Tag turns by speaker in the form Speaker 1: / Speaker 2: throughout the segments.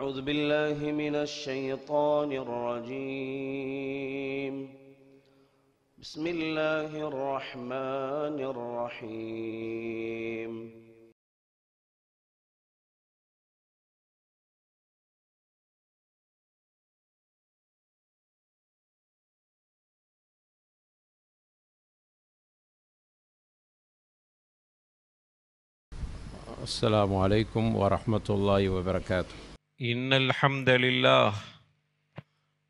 Speaker 1: أعوذ بالله من الشيطان الرجيم. بسم الله الرحمن الرحيم.
Speaker 2: السلام عليكم ورحمة الله وبركاته. إن الحمد لله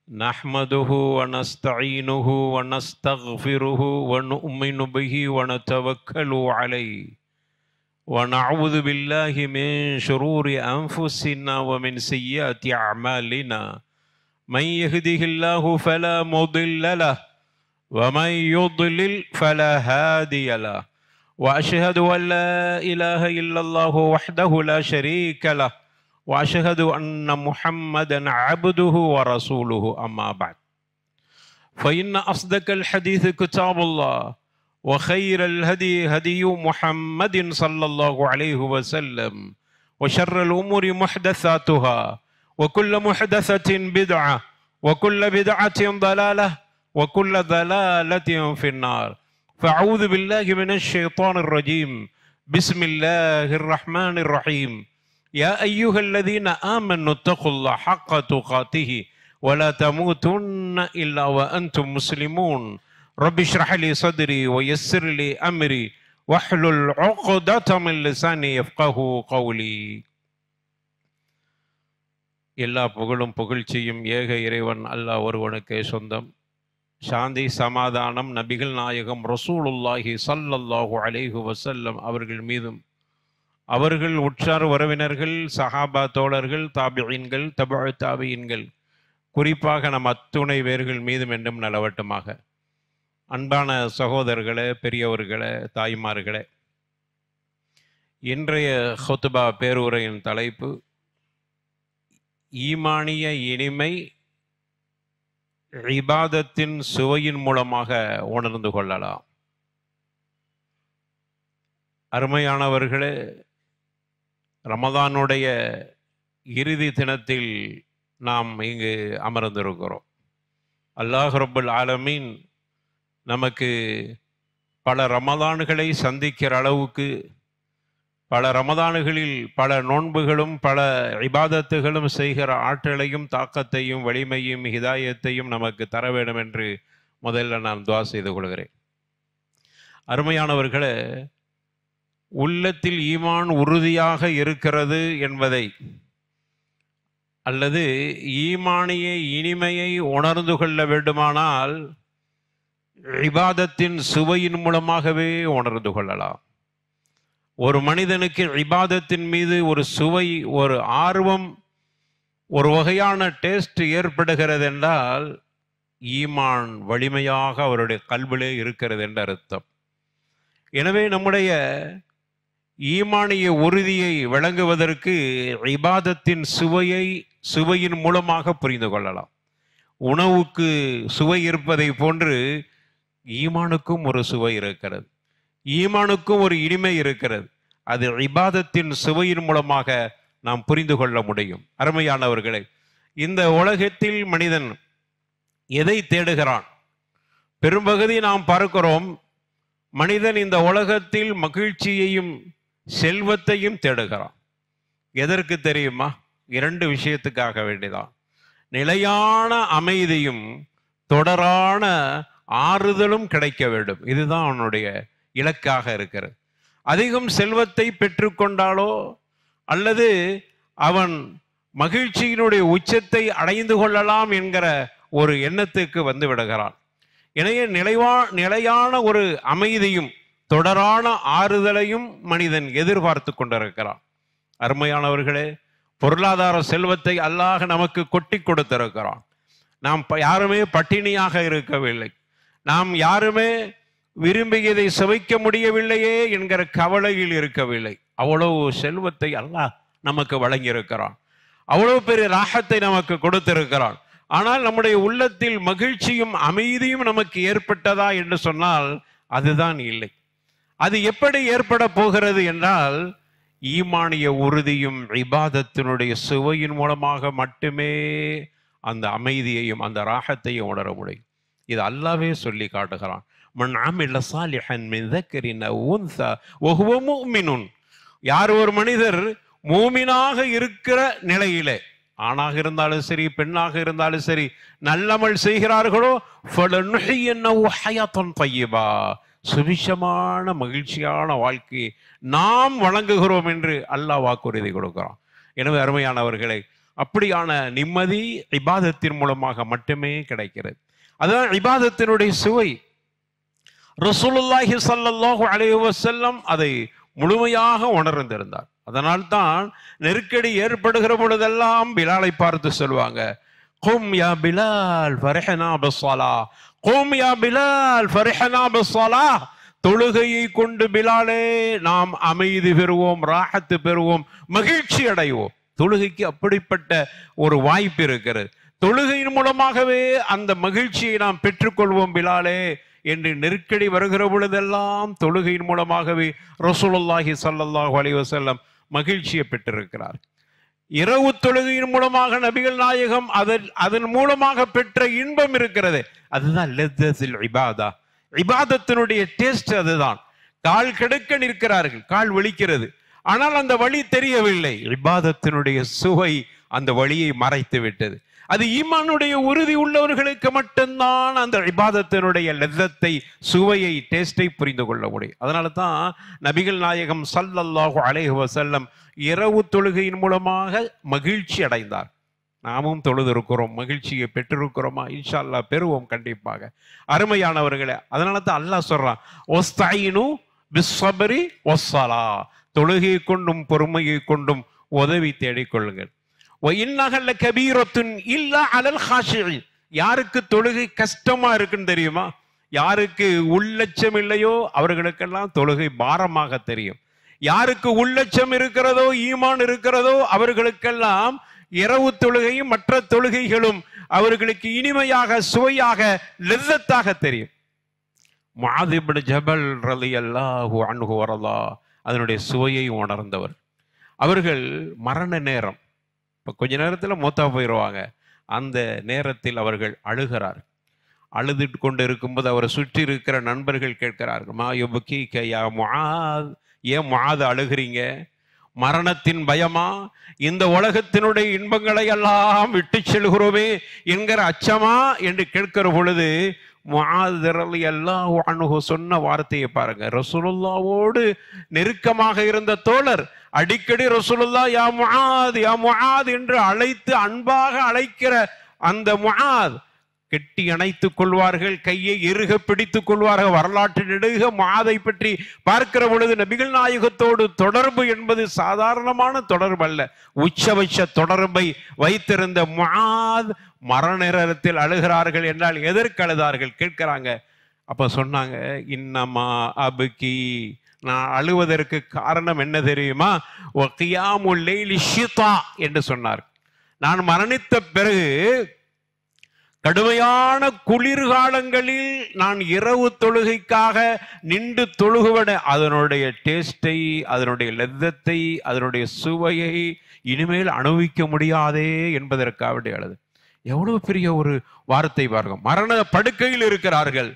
Speaker 2: نحمده ونستعينه ونستغفره ونؤمن به ونتوكل عليه ونعوذ بالله من شرور أنفسنا ومن سيئات أعمالنا. من يهده الله فلا مضل له ومن يضلل فلا هادي له. وأشهد أن لا إله إلا الله وحده لا شريك له وأشهد أن محمدا عبده ورسوله. أما بعد، فإن أصدق الحديث كتاب الله وخير الهدي هدي محمد صلى الله عليه وسلم وشر الأمور محدثاتها وكل محدثة بدعة وكل بدعة ضلالة وكل ضلالة في النار. فأعوذ بالله من الشيطان الرجيم. بسم الله الرحمن الرحيم. يا أيها الذين آمنوا اتقوا الله حق تقاته ولا تموتن إلا وأنتم مسلمون. رب اشرح لي صدري ويسر لي أمري واحلل عقدة من لساني يفقه قولي. எல்லா புகழும் புகழ்ச்சியும் ஏக இறைவன் அல்லாஹ் ஒருவனுக்கே சொந்தம். சாந்தி சமாதானம் நபிகள் நாயகம் ரசூலுல்லாஹி ஸல்லல்லாஹு அலைஹி வஸல்லம் அவர்கள் மீதும் அவர்கள் உற்றார் உறவினர்கள் சஹாபா தோழர்கள் தாபிஈன்கள் தபஉ தாபிஈன்கள் குறிப்பாக நம் அத்துணை பேர்கள் மீதும் என்றும் நலவட்டுமாக. அன்பான சகோதரர்களே, பெரியவர்களே, தாய்மார்களே, இன்றைய ஹுத்பா பேருரையின் தலைப்பு ஈமானிய இனிமை இபாதத்தின் சுவையின் மூலமாக உணர்ந்து கொள்ளலாம். அருமையானவர்களே, ரமதானுடைய இறுதி தினத்தில் நாம் இங்கு அமர்ந்திருக்கிறோம். அல்லாஹ் ரப்புல் ஆலமீன் நமக்கு பல ரமதான்களை சந்திக்கிற அளவுக்கு பல ரமதான்களில் பல நோன்புகளும் பல இபாதத்துகளும் செய்கிற ஆற்றலையும் தாக்கத்தையும் வலிமையும் ஹிதாயத்தையும் நமக்கு தர வேண்டும் என்று முதல்ல நான் துஆ செய்து கொள்கிறேன். அருமையானவர்களே, உள்ளத்தில் ஈமான் உறுதியாக இருக்கிறது என்பதை அல்லது ஈமானிய இனிமையை உணர்ந்து கொள்ள வேண்டுமானால் இபாதத்தின் சுவையின் மூலமாகவே உணர்ந்து கொள்ளலாம். ஒரு மனிதனுக்கு இபாதத்தின் மீது ஒரு சுவை, ஒரு ஆர்வம், ஒரு வகையான டேஸ்ட் ஏற்படுகிறது என்றால் ஈமான் வலிமையாக அவருடைய கல்விலே இருக்கிறது என்ற அர்த்தம். எனவே நம்முடைய ஈமானிய உறுதியை விளங்குவதற்கு இபாதத்தின் சுவையின் மூலமாக புரிந்து கொள்ளலாம். உணவுக்கு சுவை இருப்பதை போன்று ஈமானுக்கும் ஒரு சுவை இருக்கிறது, ஈமானுக்கும் ஒரு இனிமை இருக்கிறது. அது இபாதத்தின் சுவையின் மூலமாக நாம் புரிந்து கொள்ள முடியும். அருமையானவர்களே, இந்த உலகத்தில் மனிதன் எதை தேடுகிறான்? பெரும்பகுதி நாம் பார்க்கிறோம், மனிதன் இந்த உலகத்தில் மகிழ்ச்சியையும் செல்வத்தையும் தேடுகிறான். எதற்கு தெரியுமா? இரண்டு விஷயத்துக்காக வேண்டிதான். நிலையான அமைதியும் தொடரான ஆறுதலும் கிடைக்க வேண்டும். இதுதான் அவனுடைய இலக்காக இருக்கிறது. அதிகம் செல்வத்தை பெற்றுக்கொண்டாலோ அல்லது அவன் மகிழ்ச்சியினுடைய உச்சத்தை அடைந்து கொள்ளலாம் என்கிற ஒரு எண்ணத்துக்கு வந்து விடுகிறான். எனவே நிலையான ஒரு அமைதியும் தொடரான ஆறுதலையும் மனிதன் எதிர்பார்த்து கொண்டிருக்கிறான். அருமையானவர்களே, பொருளாதார செல்வத்தை அல்லாஹ் நமக்கு கொட்டி கொடுத்திருக்கிறான். நாம் யாருமே பட்டினியாக இருக்கவில்லை. நாம் யாருமே விரும்பியதை சுவைக்க முடியவில்லையே என்கிற கவலையில் இருக்கவில்லை. அவ்வளவு செல்வத்தை அல்லாஹ் நமக்கு வழங்கியிருக்கிறான். அவ்வளவு பெரிய ராகத்தை நமக்கு கொடுத்திருக்கிறான். ஆனால் நம்முடைய உள்ளத்தில் மகிழ்ச்சியும் அமைதியும் நமக்கு ஏற்பட்டதா என்று சொன்னால் அதுதான் இல்லை. அது எப்படி ஏற்பட போகிறது என்றால், ஈமானிய உறுதியும் இபாதத்தினுடைய சுவையின் மூலமாக மட்டுமே அந்த அமைதியையும் அந்த ராகத்தையும் உணர முடியும். இது அல்லாஹ்வே சொல்லி காட்டுகிறான். மன் அமில சாலிஹன் மின் தக்கரின் அவ் உன்ஸா வஹுவ முஃமினுன். யார் ஒரு மனிதர் மூமினாக இருக்கிற நிலையிலே, ஆணாக இருந்தாலும் சரி பெண்ணாக இருந்தாலும் சரி, நல்லமல் செய்கிறார்களோ ஃபலனுஹியன்னஹு ஹயாத்தன் தய்யிபா, சுபிஷமான மகிழ்ச்சியான வாழ்க்கையை நாம் வழங்குகிறோம் என்று அல்லாஹ் வாக்குறுதி கொடுக்கிறான். எனவே அருமையானவர்களே, அப்படியான நிம்மதி இபாதத்தின் மூலமாக மட்டுமே கிடைக்கிறது. அதுதான் இபாதத்தினுடைய சுவை. ரசூலுல்லாஹி ஸல்லல்லாஹு அலைஹி வஸல்லம் அதை முழுமையாக உணர்ந்திருந்தார். அதனால்தான் நெருக்கடி ஏற்படுகிற பொழுதெல்லாம் பிலாலை பார்த்து சொல்வாங்க, கும் யா பிலால் ஃபரிஹனா பிஸ்ஸலா, கும் யா பிலால் ஃபரிஹனா பிஸ்ஸலா. தொழுகையை கொண்டு பிலாலே நாம் அமைதி பெறுவோம், ராஹத்து பெறுவோம், மகிழ்ச்சி அடைவோம். தொழுகைக்கு அப்படிப்பட்ட ஒரு வாய்ப்பு இருக்கிறது. தொழுகையின் மூலமாகவே அந்த மகிழ்ச்சியை நாம் பெற்றுக்கொள்வோம் பிலாலே என்று நெருக்கடி வருகிற பொழுதெல்லாம் தொழுகையின் மூலமாகவே ரசூலுல்லாஹி ஸல்லல்லாஹு அலைஹி வஸல்லம் மகிழ்ச்சியை பெற்றிருக்கிறார். இரவு தொழுகையின் மூலமாக நபிகள் நாயகம் அதன் மூலமாக பெற்ற இன்பம் இருக்கிறது. அதுதான் லஸ்ஸத்துல் இபாதா. இபாதத்தினுடைய டேஸ்ட் அதுதான். கால் கெடுக்க நிற்கிறார்கள், கால் வலிக்கிறது, ஆனால் அந்த வலி தெரியவில்லை. இபாதத்தினுடைய சுவை அந்த வலியை மறைத்து விட்டது. அது ஈமானுடைய உறுதி உள்ளவர்களுக்கு மட்டும்தான் அந்த இபாதத்தினுடைய லஸ்ஸத்தை, சுவையை, டேஸ்டை புரிந்து கொள்ள முடியும். அதனால தான் நபிகள் நாயகம் ஸல்லல்லாஹு அலைஹி வஸல்லம் இரவு தொழுகையின் மூலமாக மகிழ்ச்சி அடைந்தார். நாமும் தொழுது இருக்கிறோம், மகிழ்ச்சியை பெற்றிருக்கிறோமா? இன்ஷா அல்லாஹ் பெறுவோம் கண்டிப்பாக. அருமையானவர்களே, அதனால தான் அல்லாஹ் சொல்றான், வஸ்தைனு பிஸ்ஸப்ரி வஸ்ஸலா, தொழுகையை கொண்டும் பொறுமையை கொண்டும் உதவி தேடிக்கொள்ளுங்கள். யாருக்கு தொழுகை கஷ்டமா இருக்குன்னு தெரியுமா? யாருக்கு உள்ளட்சம் இல்லையோ அவர்களுக்கெல்லாம் தொழுகை பாரமாக தெரியும். யாருக்கு உள்ளட்சம் இருக்கிறதோ, ஈமான் இருக்கிறதோ, அவர்களுக்கெல்லாம் இரவு தொழுகையும் மற்ற தொழுகைகளும் அவர்களுக்கு இனிமையாக, சுவையாக, லஸ்ஸத்தாக தெரியும். முஆத் இப்னு ஜபல் ரலியல்லாஹு அன்ஹு வரலாஹ் அதனுடைய சுவையை உணர்ந்தவர். அவர்கள் மரண நேரம், இப்போ கொஞ்ச நேரத்தில் மூத்தா போயிடுவாங்க. அந்த நேரத்தில் அவர்கள் அழுகிறார். அழுதுட்டு கொண்டு இருக்கும்போது அவரை சுற்றி இருக்கிற நண்பர்கள் கேட்கிறார்கள், மா யுபகீக யா முஆத், ஏன் முஆத் அழுகிறீங்க? மரணத்தின் பயமா? இந்த உலகத்தினுடைய இன்பங்களை எல்லாம் விட்டு செல்கிறோமே என்கிற அச்சமா என்று கேட்கிற பொழுது முஆத் ரலியல்லாஹு அன்ஹு சொன்ன வார்த்தையை பாருங்க. ரசூலுல்லாவோடு நெருக்கமாக இருந்த தோழர் அடிக்கடி ரசூலுல்லாஹ் யா முஆத், யா முஆத் என்று அழைத்து அன்பாக அழைக்கிற அந்த முஆத் கெட்டி அணைத்துக் கொள்வார்கள், கையை இறுக பிடித்துக் கொள்வார்கள். வரலாற்று நெடுக முஆதை பற்றி பார்க்கிற பொழுது நபிகள் நாயகத்தோடு தொடர்பு என்பது சாதாரணமான தொடர்பு அல்ல, உச்சபட்ச தொடர்பை வைத்திருந்த முஆத் மரண நேரத்தில் அழுகிறார்கள் என்றால் எதற்கு அழுதார்கள் கேட்கிறாங்க. அப்ப சொன்னாங்க, இன்னமா அபுகி, நான் அழுவதற்கு காரணம் என்ன தெரியுமா? வகியாமுல் லைலி ஷிதா என்று சொன்னார். நான் மரணித்த பிறகு கடுமையான குளிர்காலங்களில் நான் இரவு தொழுகைக்காக நின்று தொழுகுவன, அதனுடைய டேஸ்டை, அதனுடைய லஸ்ஸத்தை, அதனுடைய சுவையை இனிமேல் அனுபவிக்க முடியாதே என்பதற்காக அழுது. எவ்வளவு பெரிய ஒரு வார்த்தை பாருங்க. மரண படுக்கையில் இருக்கிறார்கள்,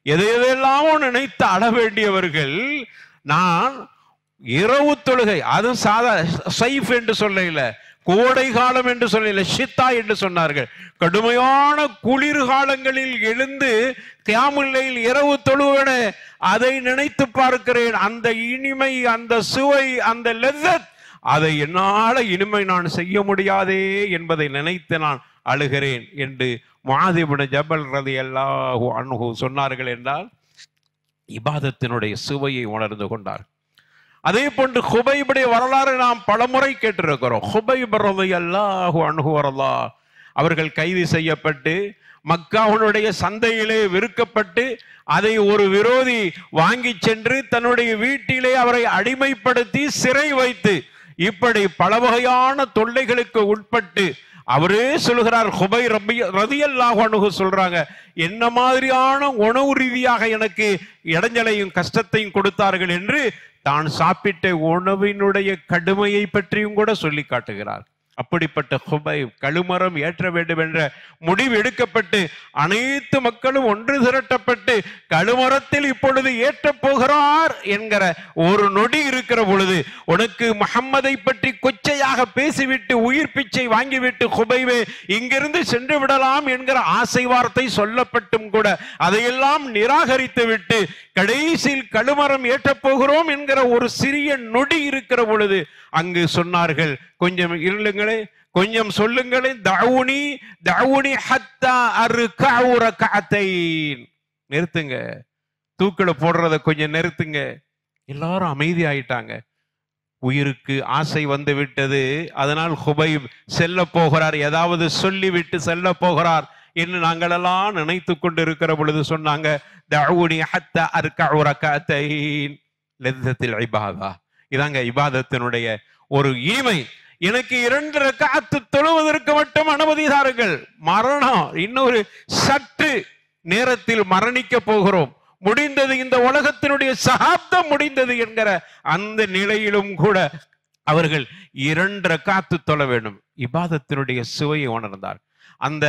Speaker 2: எதையெல்லாமோ நினைத்து அழ வேண்டியவர்கள். நான் இரவு தொழுகை, அது சாதா சைஃப் என்று சொல்லல, கோடை காலம் என்று சொல்லல, ஷித்தா என்று சொன்னார்கள். கடுமையான குளிர்காலங்களில் எழுந்து கியாமுல் லைல் இரவு தொழுவன, அதை நினைத்து பார்க்கிறேன். அந்த இனிமை, அந்த சுவை, அந்த லஸ்ஸத், அதை என்னால் இனிமை நான் செய்ய முடியாதே என்பதை நினைத்து நான் அழுகிறேன் என்று முஆத் இப்னு ஜபல் ரலியல்லாஹு அன்ஹு சொன்னார்கள் என்றால் இபாதத்தினுடைய சுவையை உணர்ந்து கொண்டார். அதே போன்று ஹுபைபுடைய வரலாறு நாம் பலமுறை கேட்டிருக்கிறோம். ஹுபைப் ரலியல்லாஹு அன்ஹு வரலாஹ் அவர்கள் கைது செய்யப்பட்டு மக்காவுடைய சந்தையிலே விற்கப்பட்டு அதை ஒரு விரோதி வாங்கி சென்று தன்னுடைய வீட்டிலே அவரை அடிமைப்படுத்தி சிறை வைத்து இப்படி பல வகையான தொல்லைகளுக்கு உட்பட்டு அவரே சொல்கிறார், ஹுபைர் ரலியல்லாஹு அன்ஹு சொல்றாங்க, என்ன மாதிரியான உணவு ரீதியாக எனக்கு இடைஞ்சலையும் கஷ்டத்தையும் கொடுத்தார்கள் என்று தான் சாப்பிட்ட உணவினுடைய கடுமையை பற்றியும் கூட சொல்லி காட்டுகிறார். அப்படிப்பட்ட ஹுபைப் கழுமரம் ஏற்ற வேண்டும் என்ற முடிவு எடுக்கப்பட்டு அனைத்து மக்களும் ஒன்று திரட்டப்பட்டு கழுமரத்தில் இப்பொழுது ஏற்ற போகிறார் என்கிற ஒரு நொடி இருக்கிற பொழுது, உனக்கு முஹம்மதை பற்றி கொச்சையாக பேசிவிட்டு உயிர் பிச்சை வாங்கிவிட்டு ஹுபைவே இங்கிருந்து சென்று விடலாம் என்கிற ஆசை வார்த்தை சொல்லப்பட்டும் கூட அதையெல்லாம் நிராகரித்து விட்டு கடைசியில் கழுமரம் ஏற்றப் போகிறோம் என்கிற ஒரு சிறிய நொடி இருக்கிற பொழுது அங்கு சொன்னார்கள், கொஞ்சம் இருளுங்களே, கொஞ்சம் சொல்லுங்களே, தவுனி தவுனி ஹத்தா அர்கஉ ரக்அத்தைன், நிறுத்துங்க, தூக்கல போடுறத கொஞ்சம் நிறுத்துங்க. எல்லாரும் அமைதி ஆயிட்டாங்க. உயிருக்கு ஆசை வந்து விட்டது. அதனால் ஹுபைப் செல்ல போகிறார், ஏதாவது சொல்லிவிட்டு செல்ல போகிறார் என்று நாங்களெல்லாம் நினைத்து கொண்டு இருக்கிற பொழுது சொன்னாங்க, தவுனி ஹத்தா அர்கஉ ரக்அத்தைன் லzzத்தில் இபாதா. இதாங்க இபாதத்தினுடைய ஒரு இனிமை. எனக்கு 2 ரக்அத் தொழுவதற்கு மட்டும் அனுமதி தாருங்கள். மரணம் இன்னொரு சற்று நேரத்தில் மரணிக்க போகிறோம், முடிந்தது, இந்த உலகத்தினுடைய சகாப்தம் முடிந்தது என்கிற அந்த நிலையிலும் கூட அவர்கள் 2 ரக்அத் தொழ வேண்டும். இபாதத்தினுடைய சுவையை உணர்ந்தார். அந்த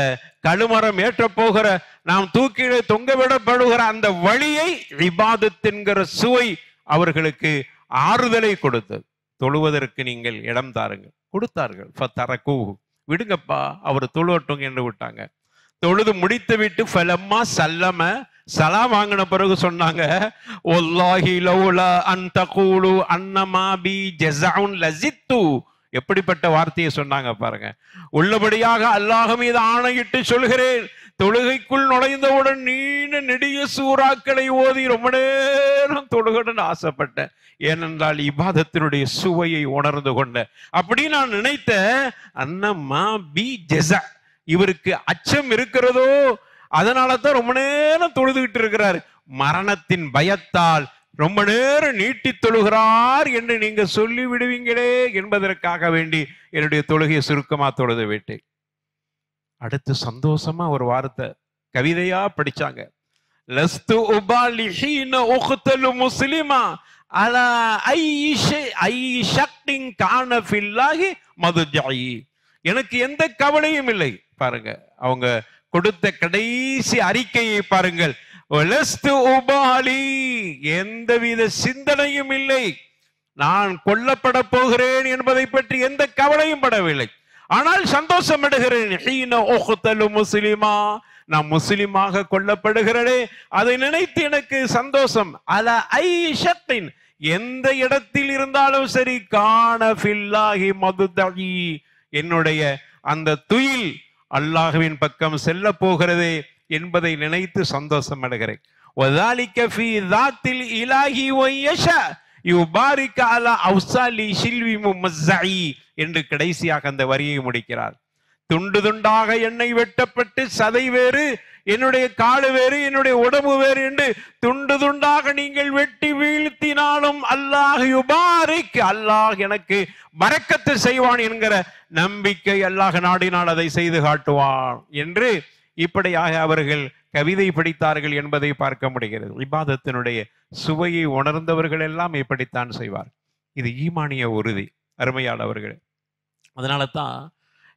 Speaker 2: கழுமரம் ஏற்ற போகிற, நாம் தூக்கிலே தொங்கவிடப்படுகிற அந்த வழியை, இபாதத் என்கிற சுவை அவர்களுக்கு ஆறுதலை கொடுத்தது. தொழுவதற்கு நீங்கள் இடம் தாருங்கள், கொடுத்தார்கள். ஃபதரகு, விடுங்கப்பா அவர் தொழுவட்டும் என்று விட்டாங்க. தொழுது முடித்து விட்டு ஃபலம்மா சல்லம, சலாம் வாங்கின பிறகு சொன்னாங்க, வல்லாஹி லௌலா அன் தகூலு அன்னமா பி ஜஸஉன் லஸித்து. எப்படிப்பட்ட வார்த்தையை சொன்னாங்க பாருங்க. உள்ளபடியாக அல்லாஹ் மீது ஆணையிட்டு சொல்கிறேன், தொழுகைக்குள் நுழைந்தவுடன் நீண்ட நெடிய சூறாக்களை ஓதி ரொம்ப நேரம் தொழுகணும்னு ஆசைப்பட்டேன். ஏனென்றால் இபாதத்தினுடைய சுவையை உணர்ந்து கொண்ட. அப்படி நான் நினைத்த அன்னமா பி ஜஸா, இவருக்கு அச்சம் இருக்கிறதோ அதனால தான் ரொம்ப நேரம் தொழுதுகிட்டு இருக்கிறார். மரணத்தின் பயத்தால் ரொம்ப நேரம் நீட்டி தொழுகிறார் என்று நீங்க சொல்லி விடுவீங்களே என்பதற்காக வேண்டி என்னுடைய தொழுகையை சுருக்கமா தொழுது விட்டேன். அடுத்து சந்தோஷமா ஒரு வார்த்தை கவிதையா படிச்சாங்க, லஸ்து உபாலி ஹீன உக்தலு முஸ்லிமா அலா ஐ ஷக்டின் கான ஃபில்லாஹி மதுஜஇ. எனக்கு எந்த கவலையும் இல்லை. பாருங்க அவங்க கொடுத்த கடைசி அறிக்கையை பாருங்கள், லஸ்து உபாலி, எந்தவித சிந்தனையும் இல்லை, நான் கொல்லப்பட போகிறேன் என்பதை பற்றி எந்த கவலையும் படவில்லை. ஆனால் சந்தோஷம் அடைகிறேன், முஸ்லிமா, நான் முஸ்லிமாக கொல்லப்படுகிறேனே அதை நினைத்து எனக்கு சந்தோஷம். அல ஐஷத்தின், எந்த இடத்தில் இருந்தாலும் சரி, கான ஃபில்லாஹி மதுதஇ, என்னுடைய அந்த துயில் அல்லாஹ்வின் பக்கம் செல்ல போகிறதே என்பதை நினைத்து சந்தோஷம் அடைகிறேன். வதாலிக ஃபீ ذاتில் இலாஹி வயஷா யுபாரிக அலா அவ்சாலி ஷில்வி முமஸ்ஸஇ என்று கடைசியாக அந்த வரியை முடிக்கிறார். துண்டு துண்டாக என்னை வெட்டப்பட்டு சதை வேறு, என்னுடைய காடு வேறு, என்னுடைய உடம்பு வேறு என்று துண்டு துண்டாக நீங்கள் வெட்டி வீழ்த்தினாலும் அல்லாஹ் யுபாரிக், அல்லாஹ் எனக்கு பரக்கத்து செய்வான் என்கிற நம்பிக்கை அல்லாஹ் நாடினால் அதை செய்து காட்டுவான் என்று இப்படியாக அவர்கள் கவிதை படித்தார்கள் என்பதை பார்க்க முடிகிறது. இபாதத்தினுடைய சுவையை உணர்ந்தவர்கள் எல்லாம் இப்படித்தான் செய்வார். இது ஈமானிய உறுதி அருமையானவர்கள். அதனால தான்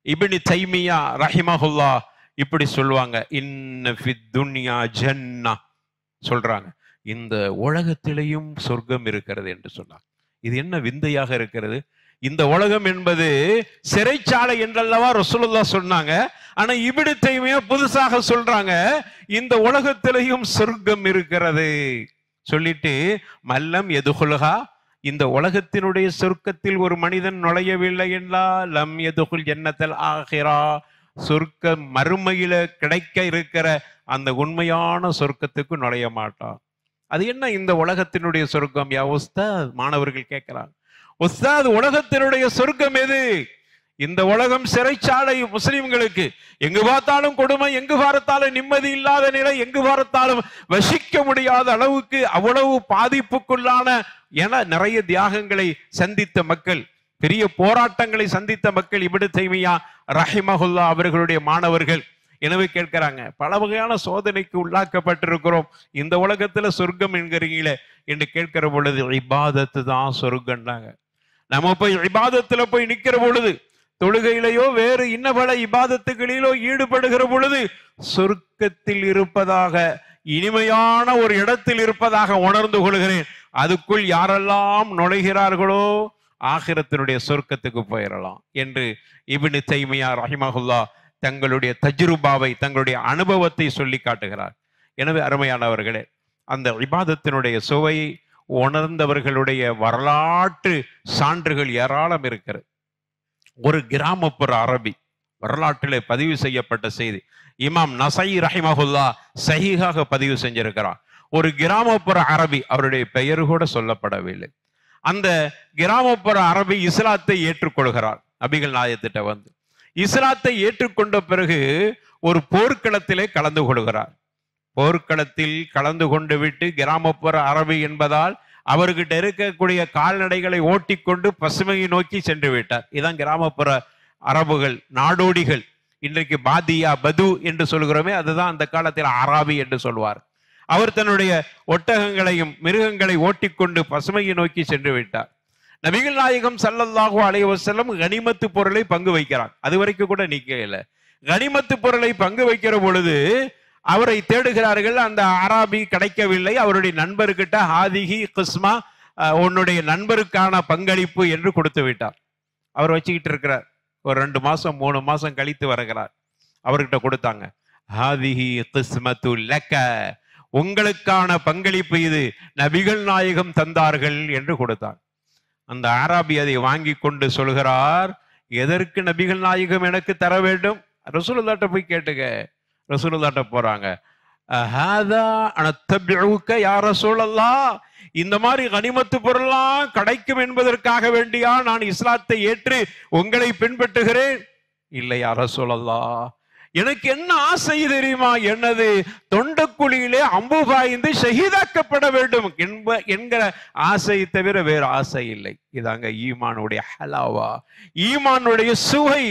Speaker 2: இப்னு தைமியா ரஹிமஹுல்லா இப்படி சொல்லுவாங்க, இன்ன ஃபித் துன்யா ஜன்னா, சொல்றாங்க இந்த உலகத்திலேயும் சொர்க்கம் இருக்கிறது என்று சொன்னார். இது என்ன விந்தையாக இருக்கிறது. இந்த உலகம் என்பது சிறைச்சாலை என்றல்லவா ரசூலுல்லாஹ் சொன்னாங்க. ஆனா இப்னு தைமியா புதுசாக சொல்றாங்க, இந்த உலகத்திலேயும் சொர்க்கம் இருக்கிறது சொல்லிட்டு, மல்லம் எதுகுல்ஹா, இந்த உலகத்தினுடைய சொர்க்கத்தில் ஒரு மனிதன் நுழையவில்லை என்றால் லம் எதுகுல் ஜன்னத்தல் ஆகிரா, சொர்க்க மறுமையில கிடைக்க இருக்கிற அந்த உண்மையான சொர்க்கத்துக்கு நுழைய மாட்டான். அது என்ன இந்த உலகத்தினுடைய சொர்க்கம்? யா உஸ்தாத், மாணவர்கள் கேட்கிறாங்க, உஸ்தாத் உலகத்தினுடைய சொர்க்கம் எது? இந்த உலகம் சிறைச்சாலை முஸ்லிம்களுக்கு. எங்கு பார்த்தாலும் கொடுமை, எங்கு பார்த்தாலும் நிம்மதி இல்லாத நிலை, எங்கு பார்த்தாலும் வசிக்க முடியாத அளவுக்கு அவ்வளவு பாதிப்புக்குள்ளான என நிறைய தியாகங்களை சந்தித்த மக்கள். பெரிய போராட்டங்களை சந்தித்த மக்கள் இப்னு தைமியா ரஹிமஹுல்லா அவர்களுடைய மாணவர்கள். எனவே கேட்கிறாங்க, பல வகையான சோதனைக்கு உள்ளாக்கப்பட்டிருக்கிறோம், இந்த உலகத்துல சொர்க்கம் என்கிறீங்களே என்று கேட்கிற பொழுது இபாதத்து தான் சொர்க்கம்னாங்க. நம்ம போய் இபாதத்துல போய் நிக்கிற பொழுது, தொழுகையிலேயோ வேறு இன்ன பல இபாதத்துகளிலோ ஈடுபடுகிற பொழுது சொர்க்கத்தில் இருப்பதாக, இனிமையான ஒரு இடத்தில் இருப்பதாக உணர்ந்து கொள்கிறேன். அதுக்குள் யாரெல்லாம் நுழைகிறார்களோ ஆகிரத்தினுடைய சொர்க்கத்துக்கு போயிடலாம் என்று இப்னு தைமியா ரஹிமஹுல்லா தங்களுடைய தஜ்ருபாவை, தங்களுடைய அனுபவத்தை சொல்லி காட்டுகிறார். எனவே அருமையானவர்களே, அந்த இபாதத்தினுடைய சுவையை உணர்ந்தவர்களுடைய வரலாற்று சான்றுகள் ஏராளம் இருக்கிறது. ஒரு கிராமப்புற அரபி, வரலாற்றிலே பதிவு செய்யப்பட்ட செய்தி, இமாம் நசை ரஹிமஹுல்லா சஹீஹாக பதிவு செஞ்சிருக்கிறார். ஒரு கிராமப்புற அரபி, அவருடைய பெயர் கூட சொல்லப்படவில்லை. அந்த கிராமப்புற அரபி இஸ்லாத்தை ஏற்றுக்கொள்கிறார். நபிகள் நாயகத்திட்ட வந்து இஸ்லாத்தை ஏற்றுக்கொண்ட பிறகு ஒரு போர்க்களத்திலே கலந்து கொள்கிறார். போர்க்களத்தில் கலந்து கொண்டு விட்டு, கிராமப்புற அரபி என்பதால் அவர்கிட்ட இருக்கக்கூடிய கால்நடைகளை ஓட்டிக்கொண்டு பசுமையை நோக்கி சென்று விட்டார். இதான் கிராமப்புற அரபுகள், நாடோடிகள். இன்றைக்கு பாதியா பது என்று சொல்கிறோமே, அதுதான் அந்த காலத்தில் அராபி என்று சொல்வார். அவர் தன்னுடைய ஒட்டகங்களையும் மிருகங்களை ஓட்டிக்கொண்டு பசுமையை நோக்கி சென்று விட்டார். நபிகள் நாயகம் ஸல்லல்லாஹு அலைஹி வஸல்லம் கனிமத்து பொருளை பங்கு வைக்கிறார். அது வரைக்கும் கூட நிக்கல. கனிமத்து பொருளை பங்கு வைக்கிற பொழுது அவரை தேடுகிறார்கள். அந்த அராபி கிடைக்கவில்லை. அவருடைய நண்பர்கிட்ட ஹாதிஹி கிஸ்மா, உன்னுடைய நண்பருக்கான பங்களிப்பு என்று கொடுத்து விட்டார். அவர் வச்சுக்கிட்டு இருக்கிறார். ஒரு 2 மாசம் 3 மாசம் கழித்து வருகிறார். அவர்கிட்ட கொடுத்தாங்க. ஹாதிஹி கிஸ்மத்து லக்க, உங்களுக்கான பங்களிப்பு இது, நபிகள் நாயகம் தந்தார்கள் என்று கொடுத்தார். அந்த ஆராபி அதை வாங்கி கொண்டு சொல்கிறார், எதற்கு நபிகள் நாயகம் எனக்கு தர வேண்டும்? ரசூலுல்லாஹ்ட்ட போய் கேட்டுக்க. ரசூலுல்லாஹ்ட்ட போறாங்க. யா ரசூலல்லாஹ், இந்த மாதிரி கனிமத்து பொருள்லாம் கிடைக்கும் என்பதற்காக வேண்டியா நான் இஸ்லாத்தை ஏற்று உங்களை பின்பற்றுகிறேன்? இல்லை யா ரசூலல்லாஹ், எனக்கு என்ன ஆசை தெரியுமா? என்னது, தொண்டக்குழியிலே அம்பு பாய்ந்து ஷஹீதாக்கப்பட வேண்டும் என்கிற ஆசையை தவிர வேறு ஆசை இல்லை. இதாங்க ஈமானுடைய ஹலாவா, ஈமானுடைய சுவை.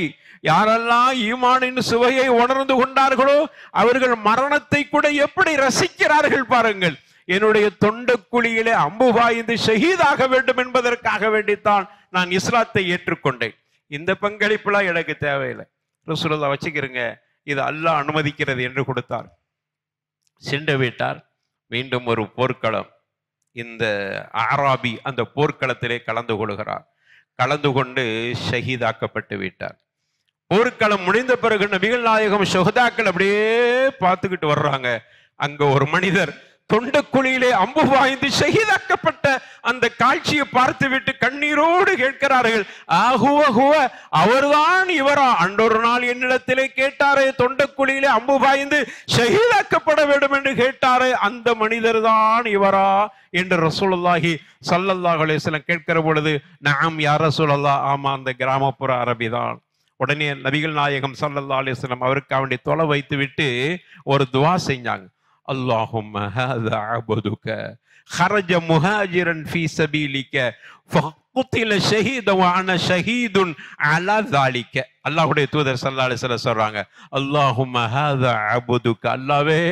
Speaker 2: யாரெல்லாம் ஈமானின் சுவையை உணர்ந்து கொண்டார்களோ அவர்கள் மரணத்தை கூட எப்படி ரசிக்கிறார்கள் பாருங்கள். என்னுடைய தொண்டக்குழியிலே அம்பு பாய்ந்து ஷஹீதாக வேண்டும் என்பதற்காக வேண்டித்தான் நான் இஸ்லாத்தை ஏற்றுக்கொண்டேன். இந்த பங்களிப்புலாம் எனக்கு தேவையில்லை. ரசூலுல்லாஹ் வச்சுக்கிறங்க, இது அல்லாஹ் அனுமதிக்கிறது என்று கொடுத்தார். சென்று விட்டார். மீண்டும் ஒரு போர்க்களம். இந்த ஆராபி அந்த போர்க்களத்திலே கலந்து கொள்கிறார். கலந்து கொண்டு ஷஹீதாக்கப்பட்டு விட்டார். போர்க்களம் முடிந்த பிறகு நபிகள் நாயகம் ஷஹதாக்கள் அப்படியே பார்த்துக்கிட்டு வர்றாங்க. அங்க ஒரு மனிதர் தொண்டக்குழியிலே அம்பு பாய்ந்து ஷஹீதாக்கப்பட்ட அந்த காட்சியை பார்த்து விட்டு கண்ணீரோடு கேட்கிறார்கள், அவர்தான் இவரா? அன்றொரு நாள் என்னிடத்திலே கேட்டாரே, தொண்டக்குழியிலே அம்பு பாய்ந்து ஷஹீதாக்கப்பட வேண்டும் என்று கேட்டாரே, அந்த மனிதர் தான் இவரா என்று ரசூலுல்லாஹி ஸல்லல்லாஹு அலைஹி வஸல்லம் கேட்கிற பொழுது, நஅம் யா ரசூலல்லாஹ், ஆமா அந்த கிராமப்புற அரபிதான். உடனே நபிகள் நாயகம் ஸல்லல்லாஹு அலைஹி வஸல்லம் அவருக்கு அவனுடைய தொலை வைத்து விட்டு ஒரு துவா செஞ்சாங்க. اللهم هذا عبدك خرج مهاجرا في سبيلك فقتل شهيدا وانا شهيد على ذلك. அல்லாஹ்வுடைய தூதர் ஸல்லல்லாஹு அலைஹி வஸல்லம் சொல்றாங்க, اللهم هذا عبدك, அல்லாஹ்வே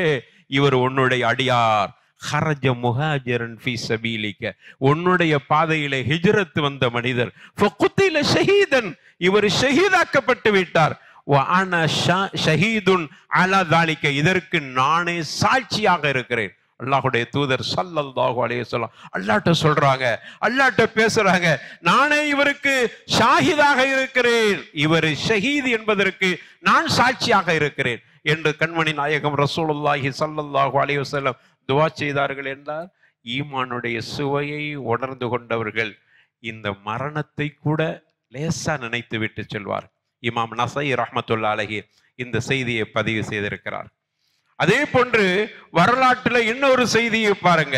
Speaker 2: இவர் உன்னுடைய அடியார், خرج مهاجرا في سبيلك, உன்னுடைய பாதையிலே ஹிஜ்ரத் வந்த மனிதர், فقتل شهيدا, இவர் ஷஹீதாக்கப்பட்டு விட்டார், இதற்கு நானே சாட்சியாக இருக்கிறேன். அல்லாஹ்வுடைய தூதர் ஸல்லல்லாஹு அலைஹி வஸல்லம் அல்லாஹ்ட்ட சொல்றாங்க, அல்லாஹ்ட்ட பேசுறாங்க, நானே இவருக்கு ஷாஹிதாக இருக்கிறேன், இவர் ஷஹீத் என்பதற்கு நான் சாட்சியாக இருக்கிறேன் என்று கண்மணி நாயகம் ரசூலுல்லாஹி ஸல்லல்லாஹு அலைஹி வஸல்லம் துஆ செய்தார்கள் என்றார். ஈமானுடைய சுவையை உணர்ந்து கொண்டவர்கள் இந்த மரணத்தை கூட லேசா நினைத்து விட்டு செல்வார். இமாம் நசை ரஹ்மத்துல்லாஹி அலைஹி இந்த செய்தியை பதிவு செய்திருக்கிறார். அதே போன்று வரலாற்றுல இன்னொரு செய்தியை பாருங்க.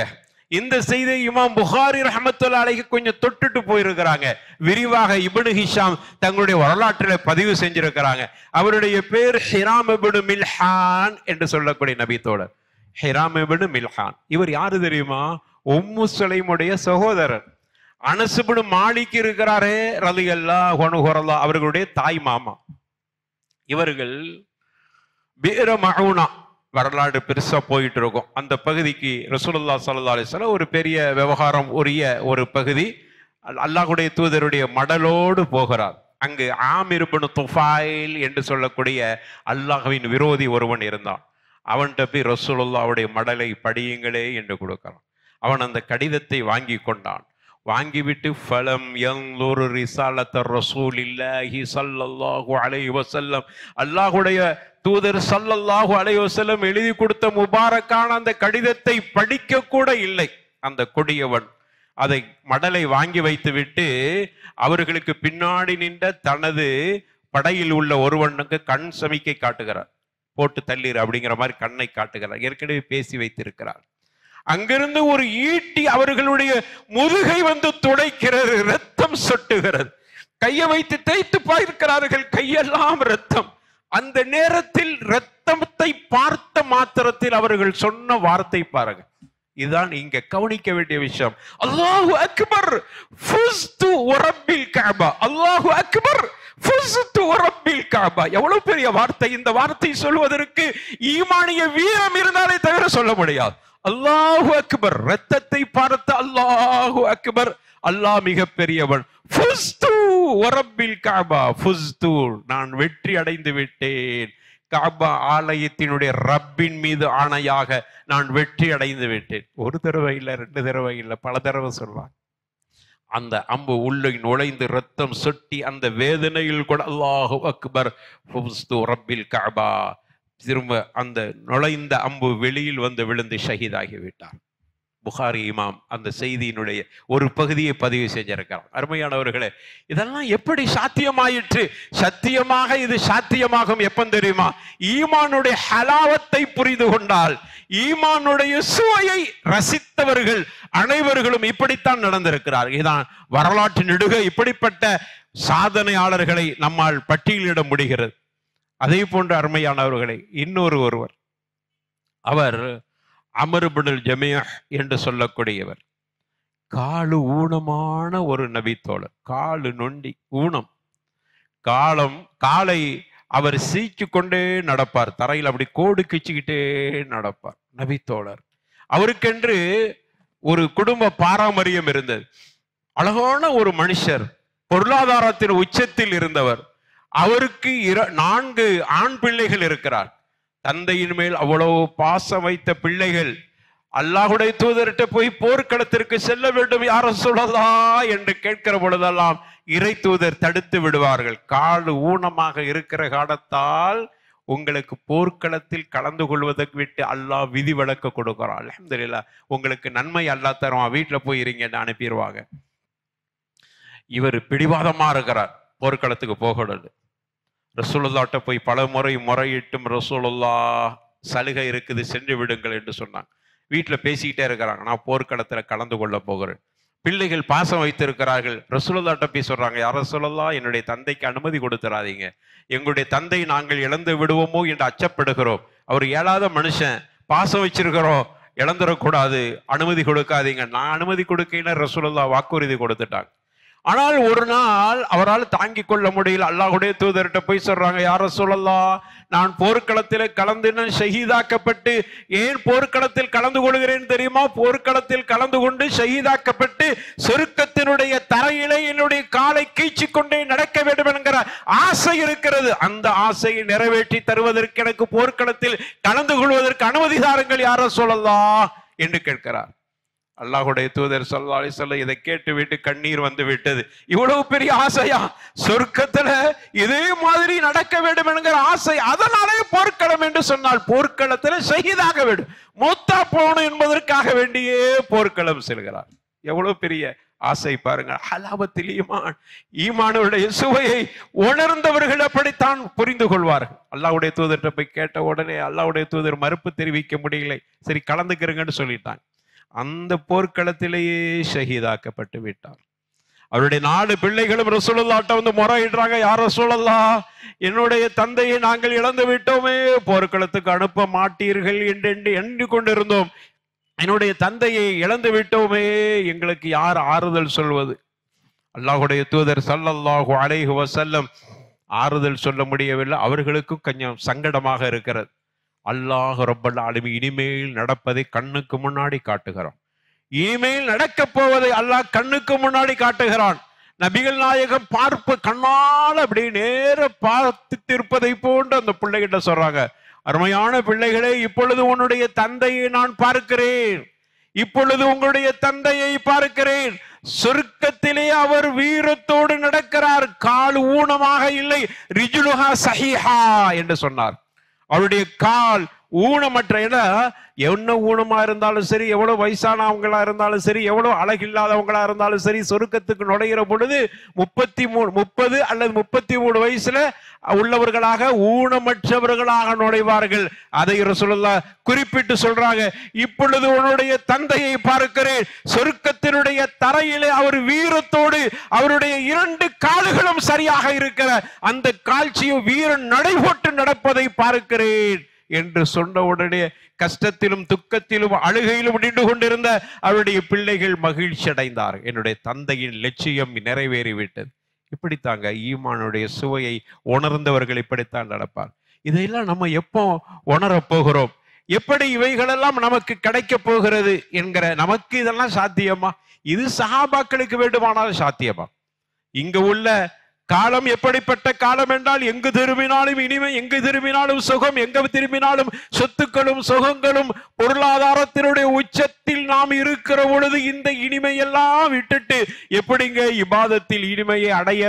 Speaker 2: இந்த செய்தியை இமாம் புகாரி ரஹ்மத்துல்லாஹி அலைஹி கொஞ்சம் தொட்டுட்டு போயிருக்கிறாங்க. விரிவாக இப்னு ஹிஷாம் தங்களுடைய வரலாற்றில பதிவு செஞ்சிருக்கிறாங்க. அவருடைய பேர் ஹிராம் இப்னு மில்ஹான் என்று சொல்லக்கூடிய நபித்தோழர். ஹிராம் இப்னு மில்ஹான் இவர் யாரு தெரியுமா? உம்மு சுலைமுடைய சகோதரர். அனஸ் இப்னு மாலிக் இருக்கிறாரே ரலியல்லாஹு அன்ஹு, அவர்களுடைய தாய் மாமா. இவர்கள் பிஅர் மஊனா வரலாறு பெருசா போயிட்டு இருக்கும். அந்த பகுதிக்கு ரசூலுல்லாஹி ஸல்லல்லாஹு அலைஹி வஸல்லம் ஒரு பெரிய விவகாரம் உரிய ஒரு பகுதி. அல்லாஹ்வுடைய தூதருடைய மடலோடு போகிறார். அங்கு ஆமிர் இப்னு துஃபைல் என்று சொல்லக்கூடிய அல்லாஹ்வின் விரோதி ஒருவன் இருந்தான். அவன்கிட்ட போய் ரசூலுல்லாஹ்வுடைய மடலை படியுங்களே என்று கொடுக்கிறான். அவன் அந்த கடிதத்தை வாங்கி கொண்டான். வாங்கிவிட்டு ஃபலம் யன்துர் ரிசாலத்த ரசூலில்லாஹி ஸல்லல்லாஹு அலைஹி வஸல்லம், அல்லாஹ்வுடைய தூதர் ஸல்லல்லாஹு அலைஹி வஸல்லம் எழுதி கொடுத்த முபாரக்கான அந்த கடிதத்தை படிக்க கூட இல்லை அந்த கொடியவன். அதை மடலை வாங்கி வைத்து விட்டு அவர்களுக்கு பின்னாடி நின்ற தனது படையில் உள்ள ஒருவனுக்கு கண் சமிக்கை காட்டுகிறார். போட்டு தள்ளீர் அப்படிங்கிற மாதிரி கண்ணை காட்டுகிறார். ஏற்கனவே பேசி வைத்திருக்கிறார். அங்கிருந்து ஒரு ஈட்டி அவர்களுடைய முதுகை வந்து துடைக்கிறது, ரத்தம் சொட்டுகிறது. கையை வைத்து தேய்த்து பார்க்கிறார்கள், கையெல்லாம் ரத்தம். அந்த நேரத்தில் ரத்தத்தை பார்த்த மாத்திரத்தில் அவர்கள் சொன்ன வார்த்தை பாருங்க. இதுதான் இங்க கவனிக்க வேண்டிய விஷயம். அல்லாஹு அக்பர் ஃபுஸ்து வரப்பில் கஅபா, அல்லாஹு அக்பர் ஃபுஸ்து வரப்பில் கஅபா. எவ்வளவு பெரிய வார்த்தை! இந்த வார்த்தை சொல்வதற்கு ஈமானிய வீரம் இருந்தாலே தவிர சொல்ல முடியாது. அல்லாஹு அக்பர், ரத்தத்தை பார்த்த அல்லாஹு அக்பர், அல்லாஹ் மிக பெரியவன். ஃபுஸ்து வரப்பில் கஅபா, ஃபுஸ்து, நான் வெற்றி அடைந்து விட்டேன். கஅபா ஆலயத்தினுடைய ரப்பின் மீது ஆணையாக நான் வெற்றி அடைந்து விட்டேன். ஒரு தடவை இல்லை, 2 தடவை இல்லை, பல தடவை சொல்வார். அந்த அம்பு உள்ளே நுழைந்து ரத்தம் சொட்டி அந்த வேதனையில் கூட அல்லாஹு அக்பர் ஃபுஸ்து ரப்பில் கஅபா, திரும்ப அந்த நுழைந்த அம்பு வெளியில் வந்து விழுந்து ஷஹீதாகி விட்டார். புகாரி இமாம் அந்த செய்தியினுடைய ஒரு பகுதியை பதிவு செஞ்சிருக்கிறார். அருமையானவர்களே, இதெல்லாம் எப்படி சாத்தியமாயிற்று? சத்தியமாக இது சாத்தியமாகும் எப்ப தெரியுமா? ஈமானுடைய ஹலாவத்தை புரிந்து கொண்டால், ஈமானுடைய சுவையை ரசித்தவர்கள் அனைவர்களும் இப்படித்தான் நடந்திருக்கிறார். இதான் வரலாற்று நெடுக இப்படிப்பட்ட சாதனையாளர்களை நம்மால் பட்டியலிட முடிகிறது. அதே போன்ற அருமையானவர்களை ஒருவர், அவர் அமர் இப்னுல் ஜமீஹ் என்று சொல்லக்கூடியவர். காலு ஊனமான ஒரு நபித்தோழர், காலு நொண்டி ஊனம். காலை அவர் சீச்சு கொண்டே நடப்பார், தரையில் அப்படி கோடு கிச்சுக்கிட்டே நடப்பார் நபித்தோழர். அவருக்கென்று ஒரு குடும்ப பாரம்பரியம் இருந்தது. அழகான ஒரு மனுஷர், பொருளாதாரத்தின் உச்சத்தில் இருந்தவர். அவருக்கு 4 ஆண் பிள்ளைகள் இருக்கிறார். தந்தையின் மேல் அவ்வளவு பாசம் வைத்த பிள்ளைகள் அல்லாஹ்வுடைய தூதர்கிட்ட போய் போர்க்களத்திற்கு செல்ல வேண்டும் யார் ரசூலல்லாஹ் என்று கேட்கிற பொழுதெல்லாம் இறை தூதர் தடுத்து விடுவார்கள். கால் ஊனமாக இருக்கிற காலத்தால் உங்களுக்கு போர்க்களத்தில் கலந்து கொள்வதற்கு விட்டு அல்லாஹ் விதி விலக்கு கொடுக்கிறான். அல்ஹம்துலில்லாஹ், உங்களுக்கு நன்மை அல்லாஹ் தருவான், வீட்டில் போய் இருங்கன்னு அனுப்பிடுவாங்க. இவர் பிடிவாதமா இருக்கிறார், போர்க்களத்துக்கு போகணும். ரசூலுல்லாஹ்ட்ட போய் பல முறை முறையிட்டும் ரசூலுல்லாஹ் சலுகை இருக்குது சென்று விடுங்கள் என்று சொன்னாங்க. வீட்டில் பேசிக்கிட்டே இருக்கிறாங்க, நான் போர்க்களத்தில் கலந்து கொள்ள போகிறேன். பிள்ளைகள் பாசம் வைத்திருக்கிறார்கள். ரசூலுல்லாஹ்ட்ட போய் சொல்றாங்க, யார் ரசூலுல்லாஹ், என்னுடைய தந்தைக்கு அனுமதி கொடுத்துறாதீங்க, எங்களுடைய தந்தை நாங்கள் இழந்து விடுவோமோ என்று அச்சப்படுகிறோம். அவர் இயலாத மனுஷன், பாசம் வச்சிருக்கிறோம், இழந்துடக்கூடாது, அனுமதி கொடுக்காதீங்க. நான் அனுமதி கொடுக்கல, ரசூலுல்லாஹ் வாக்குறுதி கொடுத்துட்டாங்க. ஆனால் ஒரு நாள் அவரால் தாங்கிக் கொள்ள முடியல. அல்லாஹ்வுடைய தூதர்கிட்ட போய் சொல்றாங்க, யார் ரசூலல்லாஹ், நான் போர்க்களத்தில் கலந்து ஷஹீதாக்கப்பட்டு, ஏன் போர்க்களத்தில் கலந்து கொள்கிறேன் தெரியுமா? போர்க்களத்தில் கலந்து கொண்டு ஷஹீதாக்கப்பட்டு சொர்க்கத்தினுடைய தரையிலே என்னுடைய காலை கீழ்ச்சி கொண்டே நடக்க வேண்டும் என்கிற ஆசை இருக்கிறது. அந்த ஆசையை நிறைவேற்றி தருவதற்கு எனக்கு போர்க்களத்தில் கலந்து கொள்வதற்கு அனுமதி தாருங்கள் யார் ரசூலல்லாஹ் என்று கேட்கிறார். அல்லாஹ்வுடைய தூதர் ஸல்லல்லாஹு அலைஹி வஸல்லம் இதை கேட்டு விட்டு கண்ணீர் வந்து விட்டது. இவ்வளவு பெரிய ஆசையா? சொர்க்கத்துல இதே மாதிரி நடக்க வேண்டும் என்கிற ஆசை, அதனாலே போர்க்களம் என்று சொன்னால் போர்க்களத்துல ஷஹீதாக வேண்டும், மூத்தா போகணும் என்பதற்காக வேண்டியே போர்க்களம் செல்கிறார். எவ்வளவு பெரிய ஆசை பாருங்க. ஹலாவத்தில் ஈமான், ஈமானுடைய சுவையை உணர்ந்தவர்கள் அப்படித்தான் புரிந்து கொள்வார்கள். அல்லாஹ்வுடைய தூதர்கிட்ட போய் கேட்ட உடனே அல்லாஹ்வுடைய தூதர் மறுப்பு தெரிவிக்க முடியலை. சரி கலந்துக்கிறங்கன்னு சொல்லிட்டாங்க. அந்த போர்க்களத்திலேயே ஷஹீதாக்கப்பட்டு விட்டார். அவருடைய 4 பிள்ளைகளும் ரசூலுல்லாஹ்ட்ட வந்து முறையிடுறாங்க, யார் ரசூலல்லாஹ், என்னுடைய தந்தையை நாங்கள் இழந்து விட்டோமே, போர்க்களத்துக்கு அனுப்ப மாட்டீர்கள் என்று எண்ணி கொண்டிருந்தோம். என்னுடைய தந்தையை இழந்து விட்டோமே, எங்களுக்கு யார் ஆறுதல் சொல்வது? அல்லாஹுடைய தூதர் ஸல்லல்லாஹு அலைஹி வஸல்லம் ஆறுதல் சொல்ல முடியவில்லை. அவர்களுக்கும் கொஞ்சம் சங்கடமாக இருக்கிறது. அல்லாஹ் ரப்பல் ஆலமீன் இனிமேல் நடப்பதை கண்ணுக்கு முன்னாடி காட்டுகிறான். இனிமேல் நடக்க போவதை அல்லாஹ் கண்ணுக்கு முன்னாடி காட்டுகிறான். நபிகள் நாயகம் பார்ப்பு கண்ணால் அப்படி நேர பார்த்து இருப்பதை போன்று அந்த பிள்ளைகிட்ட சொல்றாங்க, அருமையான பிள்ளைகளே, இப்பொழுது உன்னுடைய தந்தையை நான் பார்க்கிறேன், இப்பொழுது உங்களுடைய தந்தையை பார்க்கிறேன். சொர்க்கத்திலே அவர் வீரத்தோடு நடக்கிறார், கால் ஊனமாக இல்லை, ரிஜுலுஹா சஹீஹா என்று சொன்னார். அவருடைய கால் ஊனமற்ற, என்ன ஊனமா இருந்தாலும் சரி, எவ்வளவு வயசானவங்களா இருந்தாலும் சரி, எவ்வளவு அழகில்லாதவங்களா இருந்தாலும் சரி, சொர்க்கத்துக்கு நுழைகிற பொழுது 30 அல்லது 33 வயசுல உள்ளவர்களாக ஊனமற்றவர்களாக நுழைவார்கள். அதை ரசூலுல்லாஹ் குறிப்பிட்டு சொல்றாங்க, இப்பொழுது உன்னுடைய தந்தையை பார்க்கிறேன், சொர்க்கத்தினுடைய தரையிலே அவர் வீரத்தோடு அவருடைய 2 கால்களும் சரியாக இருக்கிற அந்த காட்சியை வீரன் நடைபோட்டு நடப்பதை பார்க்கிறேன் என்று சொன்ன உடனே கஷ்டத்திலும் துக்கத்திலும் அழுகையிலும் நின்று கொண்டிருந்த அவருடைய பிள்ளைகள் மகிழ்ச்சி அடைந்தார். என்னுடைய தந்தையின் லட்சியம் நிறைவேறிவிட்டது. இப்படித்தாங்க ஈமானுடைய சுவையை உணர்ந்தவர்கள் இப்படித்தான் நடப்பார். இதையெல்லாம் நம்ம எப்போ உணரப் போகிறோம்? எப்படி இவைகளெல்லாம் நமக்கு கிடைக்க போகிறது என்கிற நமக்கு இதெல்லாம் சாத்தியமா? இது சஹாபாக்களுக்கு வேண்டுமானாலும் சாத்தியமா? இங்கு உள்ள காலம் எப்படிப்பட்ட காலம் என்றால், எங்கு திரும்பினாலும் இனிமை, எங்கு திரும்பினாலும் சுகம், எங்கு திரும்பினாலும் சொத்துக்களும் சுகங்களும், பொருளாதாரத்தினுடைய உச்சத்தில் நாம் இருக்கிற பொழுது இந்த இனிமையெல்லாம் விட்டுட்டு எப்படிங்க இபாதத்தில் இனிமையை அடைய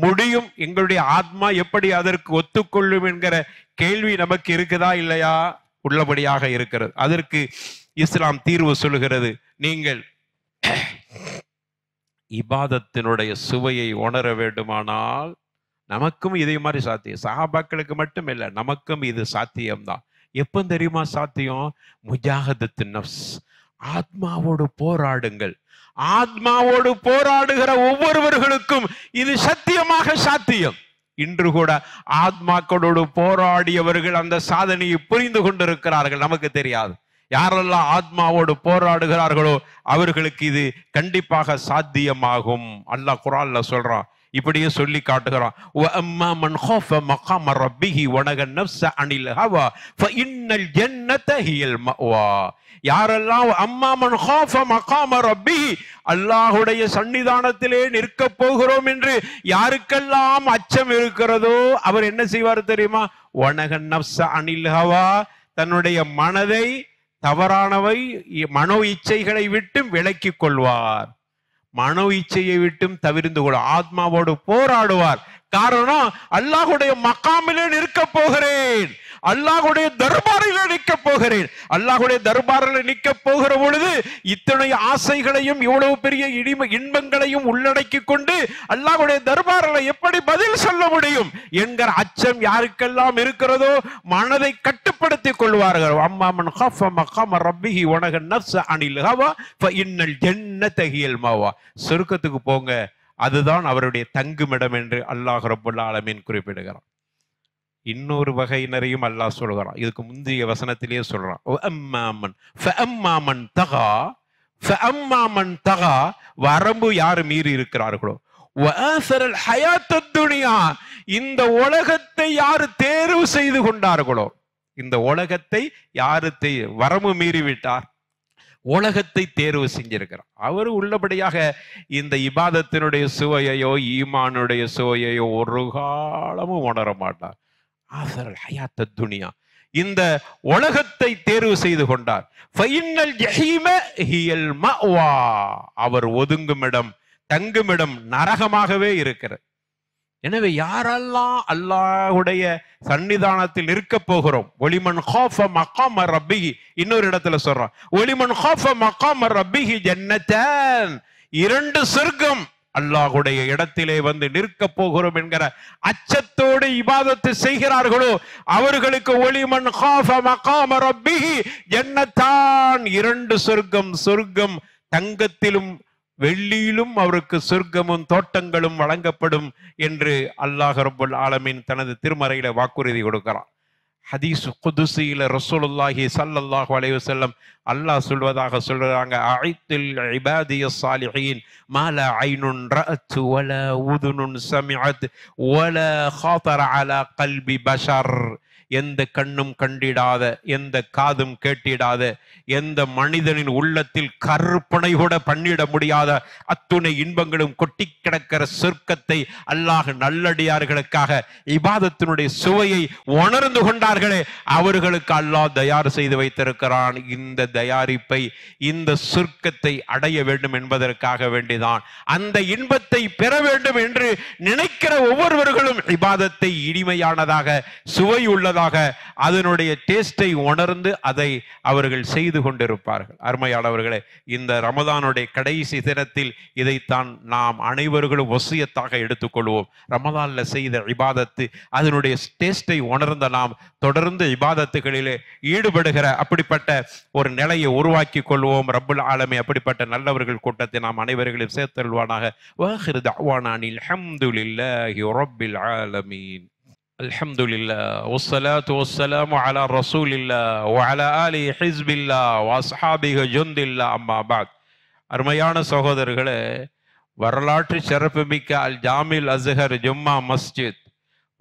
Speaker 2: முடியும்? எங்களுடைய ஆத்மா எப்படி அதற்கு ஒத்துக்கொள்ளும் என்கிற கேள்வி நமக்கு இருக்குதா இல்லையா? உள்ளபடியாக இருக்கிறது. அதற்கு இஸ்லாம் தீர்வு சொல்கிறது. நீங்கள் இபாதத்தினுடைய சுவையை உணர வேண்டுமானால் நமக்கும் இதே மாதிரி சாத்தியம். சஹாபாக்களுக்கு மட்டும் இல்லை, நமக்கும் இது சாத்தியம்தான். எப்போ தெரியுமா சாத்தியம்? முஜாஹதத்து நஃப்ஸ், ஆத்மாவோடு போராடுங்கள். ஆத்மாவோடு போராடுகிற ஒவ்வொருவர்களுக்கும் இது சத்தியமாக சாத்தியம். இன்று கூட ஆத்மாக்களோடு போராடியவர்கள் அந்த சாதனையை புரிந்து கொண்டிருக்கிறார்கள், நமக்கு தெரியாது. யாரெல்லாம் ஆத்மாவோடு போராடுகிறார்களோ அவர்களுக்கு இது கண்டிப்பாக சாத்தியமாகும். அல்லாஹ் குர்ஆன்ல சொல்றான், இப்படியே சொல்லி காட்டுகிறான், வஅம்மா மன் ஹாஃப மகாம ரப்பிஹி வனஹா நஃப்ஸ அனில் ஹவா ஃபஇன்னல் ஜன்னத ஹியல் மஅவா. யாரெல்லாம் அம்மா மன் ஹாஃப மகாம ரப்பிஹி, அல்லாஹ்வுடைய சன்னிதானத்திலே நிற்க போகிறோம் என்று யாருக்கெல்லாம் அச்சம் இருக்கிறதோ அவர் என்ன செய்வார் தெரியுமா? வனஹா நஃப்ஸ அனில் ஹவா, தன்னுடைய மனதை தவறானவை மனோ இச்சைகளை விட்டு விலக்கிக் கொள்வார், மனோ இச்சையை விட்டும் தவிர்ந்து கொள்ள ஆத்மாவோடு போராடுவார். காரணம், அல்லாஹ்வுடைய மக்காமிலே நிற்க போகிறேன், அல்லாஹ்வுடைய தர்பாரிலே நிற்க போகிறேன். அல்லாஹ்வுடைய தர்பாரில் நிற்க போகிற பொழுது இத்தனை ஆசைகளையும் இவ்வளவு பெரிய இன்பங்களையும் உள்ளடக்கி கொண்டு அல்லாஹ்வுடைய தர்பாரில் எப்படி பதில் சொல்ல முடியும் என்கிற அச்சம் யாருக்கெல்லாம் இருக்கிறதோ மனதை கட்டுப்படுத்திக் கொள்வார்கள். அம்மா மன் ஹாஃப மகாம ரப்பிஹி வனஹா நஃப்ஸ அனில் ஹவா ஃபஇன்னல் ஜன்னத ஹியல் மஅவா. சொர்க்கத்துக்கு போங்க, அதுதான் அவருடைய தங்குமிடம் என்று அல்லாஹ் ரப்பல் ஆலமீன் குறிப்பிடுகிறான். இன்னொரு வகையினரையும் அல்லாஹ் சொல்கிறான். இதுக்கு முந்தைய வசனத்திலேயே சொல்றான், வரம்பு யாரு மீறி இருக்கிறார்களோ, இந்த உலகத்தை யாரு தேர்வு செய்து கொண்டார்களோ, இந்த உலகத்தை யாரு வரம்பு மீறி விட்டார், உலகத்தை தேர்வு செஞ்சிருக்கிறார், அவர் உள்ளபடியாக இந்த இபாதத்தினுடைய சுவையையோ ஈமானுடைய சுவையையோ ஒரு காலமும் உணர மாட்டார். ஆசரல் ஹயாத்த துனியா, இந்த உலகத்தை தேர்வு செய்து கொண்டார். ஃபஇன்னல் ஜஹீம ஹியல் மஅவா, அவர் ஒதுங்குமிடம் தங்குமிடம் நரகமாகவே இருக்கிறது. எனவே யாரெல்லாம் அல்லாஹ்வுடைய சன்னிதானத்தில் இருக்க போகிறோம், ஒலிமன் ஹாஃப மகாம ரப்பிஹி, இன்னொரு இடத்துல சொல்றான், ஒலிமன் ஹாஃப மகாம ரப்பிஹி ஜன்னதன், 2 சொர்க்கம் அல்லாஹ்வுடைய இடத்திலே வந்து நிற்க போகிறோம் என்கிற அச்சத்தோடு இபாதத்து செய்கிறார்களோ அவர்களுக்கு ஒலிமன் ஹாஃப மகாம ரப்பிஹி ஜன்னதான், 2 சொர்க்கம், சொர்க்கம் தங்கத்திலும் வெள்ளியிலும் அவருக்கு சொர்க்கமும் தோட்டங்களும் வழங்கப்படும் என்று அல்லாஹ் ரப்பல் ஆலமீன் தனது திருமறையில வாக்குறுதி கொடுக்கிறான். ஹதீஸ் குதுசியில ரசூலுல்லாஹி ஸல்லல்லாஹு அலைஹி வஸல்லம் அல்லாஹ் சொல்வதாக சொல்றாங்க, அஇத்தில் இபாதிய ஸாலிஹீன் மா லா ஐனுன் ரஅத் வலா உதுனுன் சமிஅத் வலா ஹாதர அலா கல்பி பஷர். எந்த கண்ணும் கண்டிடாத, எந்த காதும் கேட்டிடாத, எந்த மனிதனின் உள்ளத்தில் கற்பனை கூட பண்ணிட முடியாத அத்துணை இன்பங்களும் கொட்டி கிடக்கிற சொர்க்கத்தை அல்லாஹ் நல்லடியார்களுக்காக இபாதத்தினுடைய சுவையை உணர்ந்து கொண்டார்களே, அவர்களுக்கு அல்லாஹ் தயார் செய்து வைத்திருக்கிறான். இந்த தயாரிப்பை, இந்த சொர்க்கத்தை அடைய வேண்டும் என்பதற்காக வேண்டிதான், அந்த இன்பத்தை பெற வேண்டும் என்று நினைக்கிற ஒவ்வொருவர்களும் இபாதத்தை இனிமையானதாக, சுவை உள்ளதாக, அதனுடைய டேஸ்டை உணர்ந்து அதை அவர்கள் செய்து கொண்டிருப்பார்கள். அருமையானவர்களே, இந்த ரமதானுடைய கடைசி தினத்தில் இதைத்தான் நாம் அனைவர்களும் வசியத்தாக எடுத்துக்கொள்வோம். ரமதான்ல செய்த இபாதத்து, அதனுடைய டேஸ்டை உணர்ந்த நாம் தொடர்ந்து இபாதத்துகளிலே ஈடுபடுகிற அப்படிப்பட்ட ஒரு நிலையை உருவாக்கி கொள்வோம். ரப்புல் ஆலமீன் அப்படிப்பட்ட நல்லவர்கள் கூட்டத்தை நாம் அனைவர்களையும் சேர்த்தல்வானாக. வாஹிரு தஅவானா அல்ஹம்துலில்லாஹி ரப்பில் ஆலமீன். அல்ஹம்துலில்லாஹ் வஸ்ஸலாத்து வஸ்ஸலாமு அலா ரசூலில்லாஹ் வ அலா ஆலிஹி ஹிஸ்பில்லாஹ் வ அஸ்ஹாபிஹி ஜுந்தில்லாஹ். அம்மா பஅத். அருமையான சகோதரர்களே, வரலாற்று சிறப்புமிக்க அல் ஜாமில் அஸ்ஹர் ஜும்மா மஸ்ஜித்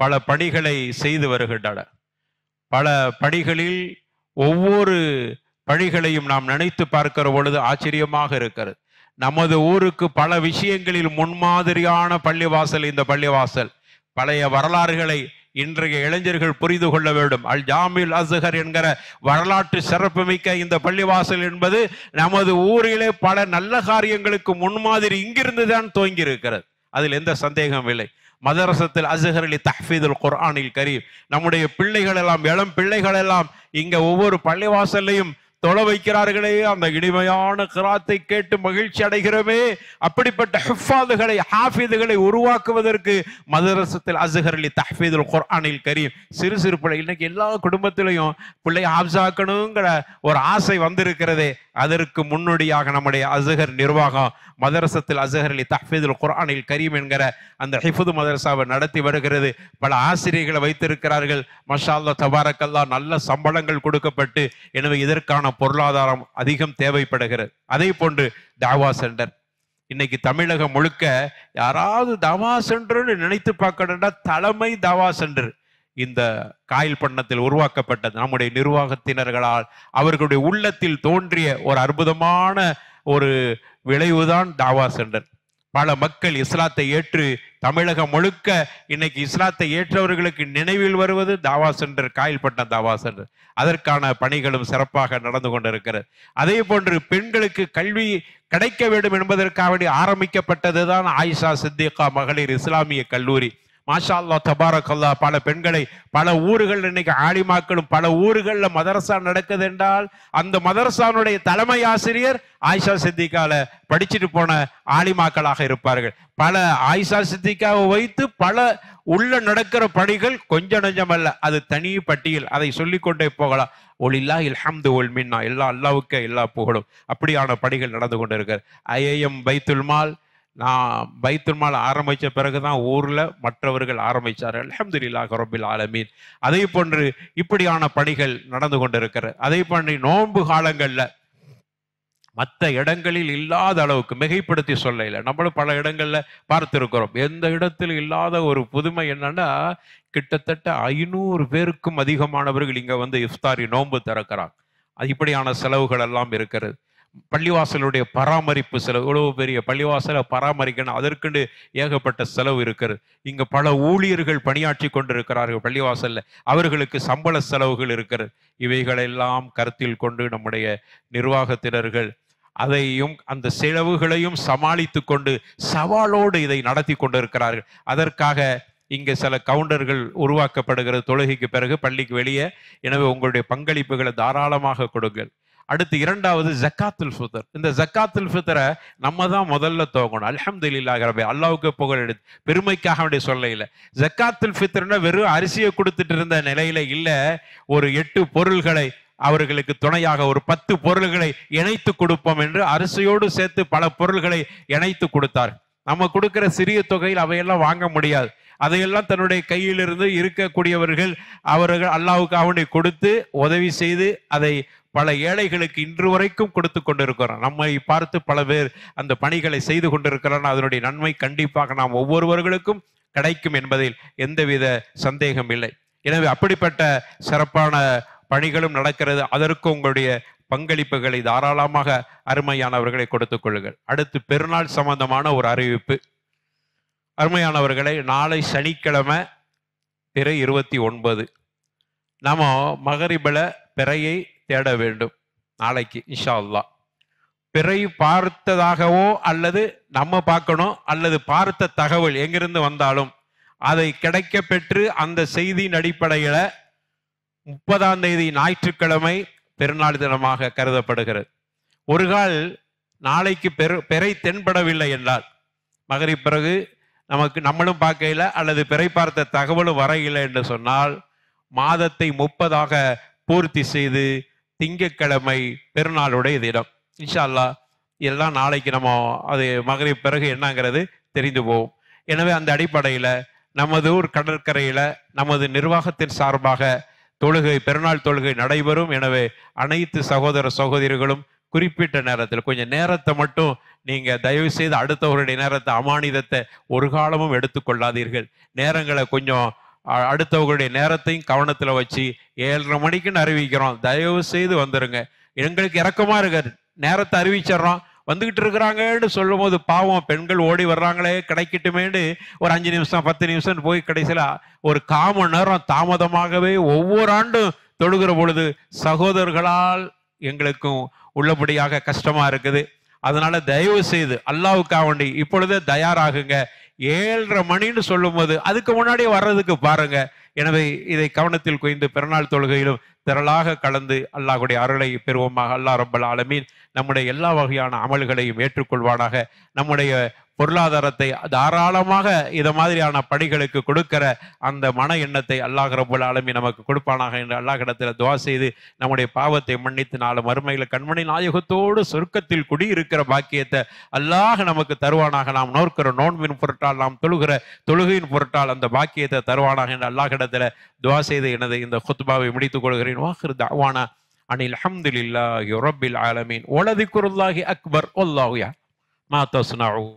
Speaker 2: பல பணிகளை செய்து வருகின்றன. பல பணிகளில் ஒவ்வொரு பணிகளையும் நாம் நினைத்து பார்க்கிற பொழுது ஆச்சரியமாக இருக்கிறது. நமது ஊருக்கு பல விஷயங்களில் முன்மாதிரியான பள்ளிவாசல் இந்த பள்ளிவாசல். பழைய வரலாறுகளை இன்றைய இளைஞர்கள் புரிந்து கொள்ள வேண்டும். அல் ஜாமில் அஸ்ஹர் என்கிற வரலாற்று சிறப்புமிக்க இந்த பள்ளிவாசல் என்பது நமது ஊரிலே பல நல்ல காரியங்களுக்கு முன்மாதிரி இங்கிருந்து தான் துவங்கி இருக்கிறது. அதில் எந்த சந்தேகமும் இல்லை. மதரசத்தில் அஸ்ஹர் தஹ்ஃபீதுல் குர்ஆனில் கரீம், நம்முடைய பிள்ளைகள் எல்லாம், இளம் பிள்ளைகள் எல்லாம் இங்க ஒவ்வொரு பள்ளிவாசல்லையும் தொழ வைக்கிறார்களே, அந்த இனிமையான கிராத்தை கேட்டு மகிழ்ச்சி அடைகிறோமே. அப்படிப்பட்ட ஹிஃபாதுகளை, ஹாஃபிதுகளை உருவாக்குவதற்கு மதரசத்தில் அஸ்ஹர் தஹ்ஃபீதுல் குர்ஆனில் கரீம் சிறு சிறு பிள்ளை, இன்னைக்கு எல்லா குடும்பத்திலையும் பிள்ளை ஹாஃபிஸாக்கணுங்கிற ஒரு ஆசை வந்திருக்கிறதே, அதற்கு முன்னோடியாக நம்முடைய அஸ்ஹர் நிர்வாகம் மதரசத்தில் அஸ்ஹர் தஹ்ஃபீதுல் குர்ஆனில் கரீம் என்கிற அந்த ஹிஃபுது மதரசாவை நடத்தி வருகிறது. பல ஆசிரியர்களை வைத்திருக்கிறார்கள். மாஷா அல்லாஹ் தபாரக்கல்லாஹ், நல்ல சம்பளங்கள் கொடுக்கப்பட்டு, எனவே இதற்கான பொருளாதாரம் அதிகம் தேவைப்படுகிறது. அதே போன்று தாவா சென்டர், இன்னைக்கு தமிழகம் முழுக்க யாராவது தாவா சென்டர்னு நினைத்து பார்க்கணும்னா தலைமை தாவா சென்டர் இந்த காயல் பண்ணத்தில் உருவாக்கப்பட்டது நம்முடைய நிர்வாகத்தினர்களால். அவர்களுடைய உள்ளத்தில் தோன்றிய ஒரு அற்புதமான ஒரு விளைவுதான் தாவா சென்டர். பல மக்கள் இஸ்லாத்தை ஏற்று தமிழகம் முழுக்க இன்னைக்கு இஸ்லாத்தை ஏற்றவர்களுக்கு நினைவில் வருவது தாவா சென்டர், காயல்பட்டினம் தாவா சென்டர். அதற்கான பணிகளும் சிறப்பாக நடந்து கொண்டிருக்கிறது. அதே போன்று பெண்களுக்கு கல்வி கிடைக்க வேண்டும் என்பதற்காக ஆரம்பிக்கப்பட்டதுதான் ஆயிஷா சித்திகா மகளிர் இஸ்லாமிய கல்லூரி. மாஷா அல்லாஹ் தபாரக்கல்லாஹ், பல பெண்களை பல ஊர்கள் இன்னைக்கு ஆலிமாக்களும், பல ஊர்களில் மதரசா நடக்குது என்றால் அந்த மதரசானுடைய தலைமை ஆசிரியர் ஆயிஷா சித்திகால படிச்சுட்டு போன ஆலிமாக்களாக இருப்பார்கள். பல ஆயிஷா சித்திகாவை வைத்து பல உள்ள நடக்கிற பணிகள் கொஞ்சம் நஞ்சமல்ல, அது தனி பட்டியல், அதை சொல்லிக்கொண்டே போகலாம். ஒலில்லாஹில் ஹம்து வல் மின்னா, எல்லா அல்லாஹ்வுக்கே எல்லா புகழும். அப்படியான பணிகள் நடந்து கொண்டிருக்கிறது. ஐஏஎம் பைத்துல் மால், நான் பைத்துல் மால் ஆரம்பித்த பிறகுதான் ஊர்ல மற்றவர்கள் ஆரம்பிச்சார்கள். அல்ஹம்துலில்லாஹ் ரப்பில் ஆலமீன். அதே போன்று இப்படியான பணிகள் நடந்து கொண்டிருக்கிறது. அதே போன்று நோன்பு காலங்கள்ல மற்ற இடங்களில் இல்லாத அளவுக்கு மிகைப்படுத்தி சொல்ல இல்லை, நம்மளும் பல இடங்கள்ல பார்த்திருக்கிறோம். எந்த இடத்தில் இல்லாத ஒரு புதுமை என்னன்னா, கிட்டத்தட்ட 500 பேருக்கும் அதிகமானவர்கள் இங்க வந்து இஃப்தாரி நோன்பு திறக்கிறாங்க. இப்படியான செலவுகள் எல்லாம் இருக்கிறது. பள்ளிவாசலுடைய பராமரிப்பு செலவு, இவ்வளவு பெரிய பள்ளிவாசலை பராமரிக்கணும், அதற்குண்டு ஏகப்பட்ட செலவு இருக்கிறது. இங்க பல ஊழியர்கள் பணியாற்றி கொண்டிருக்கிறார்கள் பள்ளிவாசல்ல, அவர்களுக்கு சம்பள செலவுகள் இருக்கிறது. இவைகளெல்லாம் கருத்தில் கொண்டு நம்முடைய நிர்வாகத்தினர்கள் அதையும் அந்த செலவுகளையும் சமாளித்து கொண்டு சவாலோடு இதை நடத்தி கொண்டிருக்கிறார்கள். அதற்காக இங்கே சில கவுண்டர்கள் உருவாக்கப்படுகிறது தொழுகைக்கு பிறகு பள்ளிக்கு வெளியே. எனவே உங்களுடைய பங்களிப்புகளை தாராளமாக கொடுங்கள். அடுத்து இரண்டாவது ஜக்காத்துல் ஃபித்ர். இந்த ஜக்காத்துல் ஃபித்ரை நம்ம தான் முதல்ல துவங்கணும். அல்ஹம்துலில்லாஹ் ரப்பி, அல்லாஹ்வுக்கு புகழ் எடுத்து பெருமைக்காக வேண்டிய சொல்ல இல்லை. ஜக்காத்துல் ஃபித்ர்னா வெறும் அரிசியை கொடுத்துட்டு இருந்த நிலையில இல்ல, ஒரு 8 பொருள்களை அவர்களுக்கு துணையாக ஒரு 10 பொருள்களை இணைத்து கொடுப்போம் என்று அரிசியோடு சேர்த்து பல பொருள்களை இணைத்து கொடுத்தார். நம்ம கொடுக்கிற சிறிய தொகையில் அவையெல்லாம் வாங்க முடியாது. அதையெல்லாம் தன்னுடைய கையிலிருந்து இருக்கக்கூடியவர்கள் அவர்கள் அல்லாஹ்வுக்கு அவனை கொடுத்து உதவி செய்து அதை பல ஏழைகளுக்கு இன்று வரைக்கும் கொடுத்து கொண்டிருக்கிறோம். நம்மை பார்த்து பல பேர் அந்த பணிகளை செய்து கொண்டிருக்கிறான். அதனுடைய நன்மை கண்டிப்பாக நாம் ஒவ்வொருவர்களுக்கும் கிடைக்கும் என்பதில் எந்தவித சந்தேகம் இல்லை. எனவே அப்படிப்பட்ட சிறப்பான பணிகளும் நடக்கிறது. அதற்கு உங்களுடைய பங்களிப்புகளை தாராளமாக அருமையானவர்களை கொடுத்துக் கொள்ளுங்கள். அடுத்து பெருநாள் சம்பந்தமான ஒரு அறிவிப்பு. அருமையானவர்களை, நாளை சனிக்கிழமை பிறை 29 நாம மகரிபில பிறையை தேட வேண்டும். நாளைக்கு இன்ஷா அல்லாஹ் பிறை பார்த்ததாகவோ அல்லது நம்ம பார்க்கணும் அல்லது பார்த்த தகவல் எங்கிருந்து வந்தாலும் அதை கிடைக்க பெற்று அந்த செய்தியின் அடிப்படையில 30ஆம் தேதி ஞாயிற்றுக்கிழமை பெருநாள் தினமாக கருதப்படுகிறது. ஒரு கால் நாளைக்கு பிறை தென்படவில்லை என்றால் மகரிப் பிறகு நம்மளும் பார்க்கல அல்லது பிறை பார்த்த தகவலும் வரையில்லை என்று சொன்னால் மாதத்தை 30ஆக பூர்த்தி செய்து திங்கட்கிழமை பெருநாளுடைய தினம் இன்ஷா அல்லாஹ் எல்லாம் நாளைக்கு நம்ம அது மகரிப் பிறகு என்னங்கிறது தெரிந்து போவோம். எனவே அந்த அடிப்படையில் நமது ஊர் கடற்கரையில நமது நிர்வாகத்தின் சார்பாக தொழுகை பெருநாள் தொழுகை நடைபெறும். எனவே அனைத்து சகோதர சகோதரிகளும் குறிப்பிட்ட நேரத்தில் கொஞ்சம் நேரத்தை மட்டும் நீங்க தயவு செய்து அடுத்தவருடைய நேரத்தை அமானிதத்தை ஒரு காலமும் எடுத்துக்கொள்ளாதீர்கள். நேரங்களை கொஞ்சம் அடுத்தவர்களுடைய நேரத்தையும் கவனத்தில் வச்சு 7:30 மணிக்குன்னு அறிவிக்கிறோம், தயவு செய்து வந்துருங்க. எங்களுக்கு இறக்கமா இருக்க நேரத்தை அறிவிச்சிடறோம், வந்துகிட்டு இருக்கிறாங்கன்னு சொல்லும் போது பாவம் பெண்கள் ஓடி வர்றாங்களே கிடைக்கட்டுமேன்னு ஒரு 5 நிமிஷம் 10 நிமிஷம் போய் கடைசியில் ஒரு 1/4 மணி நேரம் தாமதமாகவே ஒவ்வொரு ஆண்டும் தொழுகிற பொழுது சகோதரர்களால் எங்களுக்கும் உள்ளபடியாக கஷ்டமா இருக்குது. அதனால தயவு செய்து அல்லாஹ்வுக்காக வேண்டி இப்பொழுதே தயாராகுங்க. 7:30 மணின்னு சொல்லும் போது அதுக்கு முன்னாடியே வர்றதுக்கு பாருங்க. எனவே இதை கவனத்தில் கொண்டு பெருநாள் தொழுகையிலும் திரளாக கலந்து அல்லாஹ்வுடைய அருளை பெறுவோமாக. அல்லாஹ் ரப்பல் ஆலமீன் நம்முடைய எல்லா வகையான அமல்களையும் ஏற்றுக்கொள்வானாக. நம்முடைய பொருளாதாரத்தை தாராளமாக இதை மாதிரியான பணிகளுக்கு கொடுக்கிற அந்த மன எண்ணத்தை அல்லாஹ் ரப்பல் ஆலமீன் நமக்கு கொடுப்பானாக என்று அல்லாஹ்விடத்தில் துஆ செய்து நம்முடைய பாவத்தை மன்னித்து நாலு மறுமையில் கண்மணி நாயகத்தோடு சொர்க்கத்தில் குடியிருக்கிற பாக்கியத்தை அல்லாஹ் நமக்கு தருவானாக. நாம் நோக்கிற நோன்பின் பொருட்டால் நாம் தொழுகையின் பொருட்டால் அந்த பாக்கியத்தை தருவானாக என்று அல்லாஹ்விடத்தில் துஆ செய்து எனது இந்த குத்பாவை முடித்துக் கொள்கிறேன். வாஹிர் தஅவானா அனில் ஹம்துலில்லாஹி ரப்பில் ஆலமீன் வலதிக்ருல்லாஹி அக்பர் வல்லாஹு யஅலம் மா தஸ்னஊன்.